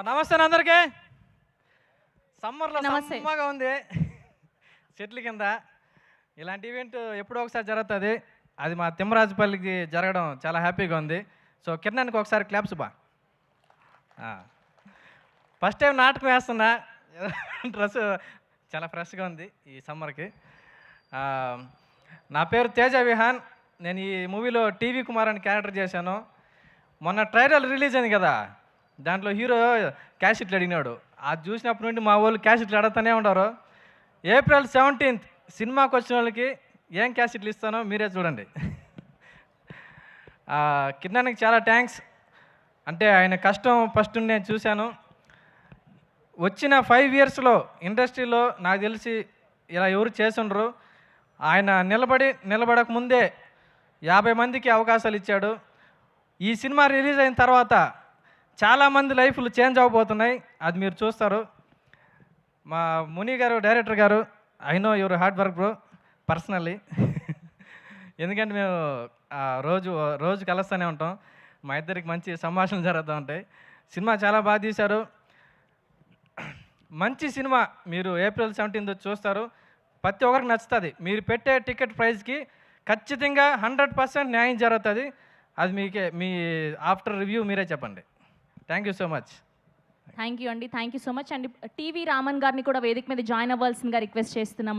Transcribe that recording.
నమస్తే అందరికీ. సమ్మర్లో నమస్తే. సమ్మగా ఉంది. చెట్ల కింద ఇలాంటి ఈవెంట్ ఎప్పుడో ఒకసారి జరుగుతుంది. అది మా తిమ్మరాజుపల్లికి జరగడం చాలా హ్యాపీగా ఉంది. సో కిరణ్కి ఒకసారి క్లాప్స్ బా. ఫస్ట్ టైం నాటకం వేస్తున్నా. డ్రెస్ చాలా ఫ్రెష్గా ఉంది ఈ సమ్మర్కి. నా పేరు తేజ విహాన్. నేను ఈ మూవీలో టీవీ కుమార్ అని క్యారెక్టర్ చేశాను. మొన్న ట్రైలర్ రిలీజ్ అయింది కదా, దాంట్లో హీరో క్యాషెట్లు అడిగినాడు. అది చూసినప్పటి నుండి మా వాళ్ళు క్యాషెట్లు అడుగుతూనే ఉంటారు. ఏప్రిల్ 17th సినిమాకి వచ్చిన వాళ్ళకి ఏం క్యాషెట్లు ఇస్తానో మీరే చూడండి. కిరణ్కి చాలా థ్యాంక్స్. అంటే ఆయన కష్టం ఫస్ట్ నేను చూశాను. వచ్చిన 5 yearsలో ఇండస్ట్రీలో నాకు తెలిసి ఇలా ఎవరు చేసుండ్రు. ఆయన నిలబడక ముందే 50 మందికి అవకాశాలు ఇచ్చాడు. ఈ సినిమా రిలీజ్ అయిన తర్వాత చాలామంది లైఫ్లు చేంజ్ అవ్వబోతున్నాయి. అది మీరు చూస్తారు. మా ముని గారు డైరెక్టర్ గారు, I know your hard work bro personally. ఎందుకంటే మేము రోజు కలుస్తూనే ఉంటాం. మా ఇద్దరికి మంచి సంభాషణలు జరుగుతూ ఉంటాయి. సినిమా చాలా బాగా తీశారు. మంచి సినిమా. మీరు ఏప్రిల్ 17th చూస్తారు. ప్రతి ఒక్కరికి నచ్చుతుంది. మీరు పెట్టే టికెట్ ప్రైస్కి ఖచ్చితంగా 100% న్యాయం జరుగుతుంది. అది మీ ఆఫ్టర్ రివ్యూ మీరే చెప్పండి. Thank you so much. Thank you అండి. థ్యాంక్ యూ సో మచ్ అండి. టీవీ రామన్ గారిని కూడా వేదిక మీద జాయిన్ అవ్వాల్సిందిగా రిక్వెస్ట్ చేస్తున్నాం.